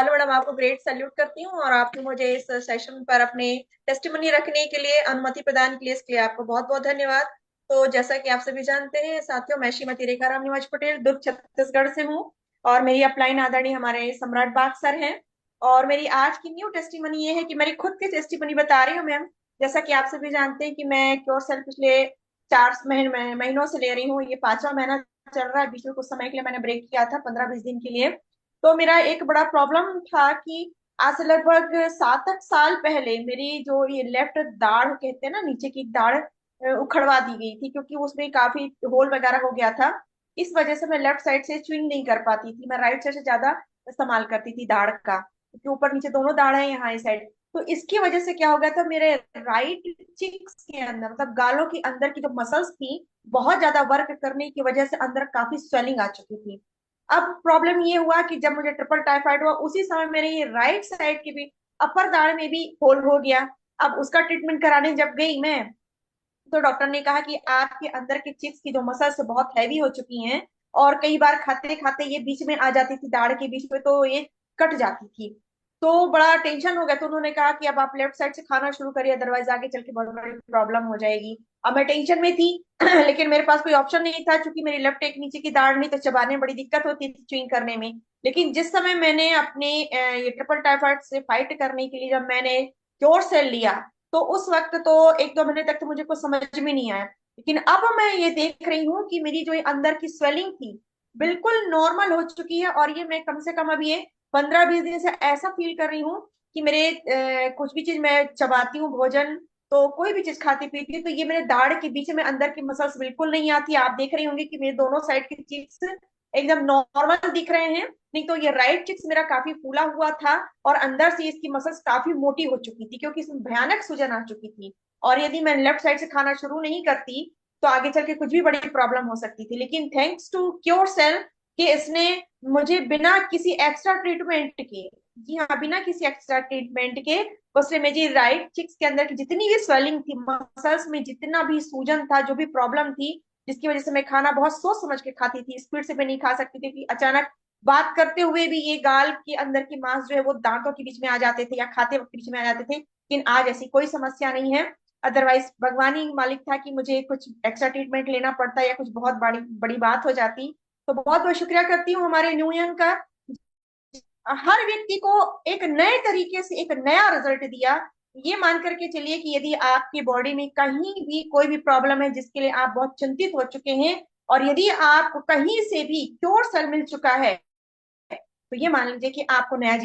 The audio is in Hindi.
मैडम, आपको ग्रेट सैल्यूट करती हूँ और आपने मुझे इस सेशन पर अपने टेस्टिमनी रखने के लिए अनुमति प्रदान की, इसके लिए आपको बहुत बहुत धन्यवाद। तो जैसा कि आप सभी जानते हैं साथियों, मैं श्रीमती रेखा राम निवाज पटेल दुर्ग छत्तीसगढ़ से हूँ और मेरी अपलाइन आदरणीय हमारे सम्राट बाग सर हैं। और मेरी आज की न्यू टेस्टिमनी ये है कि मेरी खुद की टेस्टिमनी बता रही हूँ मैम। जैसा कि आप सभी जानते हैं कि मैं क्योर सेल पिछले 4 महीनों से ले रही हूँ, ये 5वां महीना चल रहा है। बीच में कुछ समय के लिए मैंने ब्रेक किया था, 15-20 दिन के लिए। तो मेरा एक बड़ा प्रॉब्लम था कि आज से लगभग 7 साल पहले मेरी जो ये लेफ्ट दाढ़ कहते हैं ना, नीचे की दाढ़ उखड़वा दी गई थी, क्योंकि उसमें काफी होल वगैरह हो गया था। इस वजह से मैं लेफ्ट साइड से च्युइंग नहीं कर पाती थी, मैं राइट साइड से ज्यादा इस्तेमाल करती थी दाढ़ का, क्योंकि ऊपर नीचे दोनों दाढ़ है यहाँ इस साइड। तो इसकी वजह से क्या हो गया था, मेरे राइट चिक्स के अंदर, मतलब गालों के अंदर की जो मसल्स थी, बहुत ज्यादा वर्क करने की वजह से अंदर काफी स्वेलिंग आ चुकी थी। अब प्रॉब्लम ये हुआ कि जब मुझे ट्रिपल टाइफाइड हुआ, उसी समय मेरे ये राइट साइड की भी अपर दाढ़ में भी होल हो गया। अब उसका ट्रीटमेंट कराने जब गई मैं, तो डॉक्टर ने कहा कि आपके अंदर के चिप्स की जो मसल्स बहुत हैवी हो चुकी हैं, और कई बार खाते खाते ये बीच में आ जाती थी, दाढ़ के बीच में, तो ये कट जाती थी। तो बड़ा टेंशन हो गया। तो उन्होंने कहा कि अब आप लेफ्ट साइड से खाना शुरू करिए, अदरवाइज आगे चल के बहुत बड़ी प्रॉब्लम हो जाएगी। अब मैं टेंशन में थी लेकिन मेरे पास कोई ऑप्शन नहीं था, क्योंकि मेरी लेफ्ट एक नीचे की दाढ़ नहीं, तो चबाने में बड़ी दिक्कत होती थी च्युइंग करने में। लेकिन जिस समय मैंने अपने ये ट्रिपल टाइफाइड से फाइट करने के लिए जब मैंने क्योर सेल लिया, तो उस वक्त तो 1-2 महीने तक तो मुझे कुछ समझ में नहीं आया। लेकिन अब मैं ये देख रही हूँ कि मेरी जो ये अंदर की स्वेलिंग थी बिल्कुल नॉर्मल हो चुकी है। और ये मैं कम से कम अभी ये 15-20 दिन से ऐसा फील कर रही हूँ कि मेरे कुछ भी चीज मैं चबाती हूँ, भोजन, तो कोई भी चीज खाती पीती हूँ, तो ये मेरे दाढ़ के बीच में अंदर की मसल्स बिल्कुल नहीं आती। आप देख रही होंगे कि मेरे दोनों साइड की चीज एकदम नॉर्मल दिख रहे हैं। नहीं तो ये राइट चिक्स मेरा काफी फूला हुआ था, और अंदर से इसकी मसल्स काफी मोटी हो चुकी थी, क्योंकि इसमें भयानक सूजन आ चुकी थी। और यदि मैं लेफ्ट साइड से खाना शुरू नहीं करती, तो आगे चल के कुछ भी बड़ी प्रॉब्लम हो सकती थी। लेकिन थैंक्स टू क्योर सेल कि इसने मुझे बिना किसी एक्स्ट्रा ट्रीटमेंट के, जी हाँ, बिना किसी एक्स्ट्रा ट्रीटमेंट के, उसने मेरी राइट चिक्स के अंदर की जितनी भी स्वेलिंग थी, मसल्स में जितना भी सूजन था, जो भी प्रॉब्लम थी, जिसकी वजह से मैं खाना बहुत सोच समझ के खाती थी, स्पीड से मैं नहीं खा सकती थी, कि अचानक बात करते हुए भी ये गाल के अंदर की मांस जो है वो दांतों के बीच में आ जाते थे, या खाते वक्त बीच में आ जाते थे। लेकिन आज ऐसी कोई समस्या नहीं है। अदरवाइज भगवान ही मालिक था कि मुझे कुछ एक्स्ट्रा ट्रीटमेंट लेना पड़ता या कुछ बहुत बड़ी बड़ी बात हो जाती। तो बहुत बहुत शुक्रिया करती हूँ हमारे न्यू यंग का, हर व्यक्ति को एक नए तरीके से एक नया रिजल्ट दिया। ये मान करके चलिए कि यदि आपकी बॉडी में कहीं भी कोई भी प्रॉब्लम है जिसके लिए आप बहुत चिंतित हो चुके हैं, और यदि आपको कहीं से भी क्योर सेल मिल चुका है, तो ये मान लीजिए कि आपको नया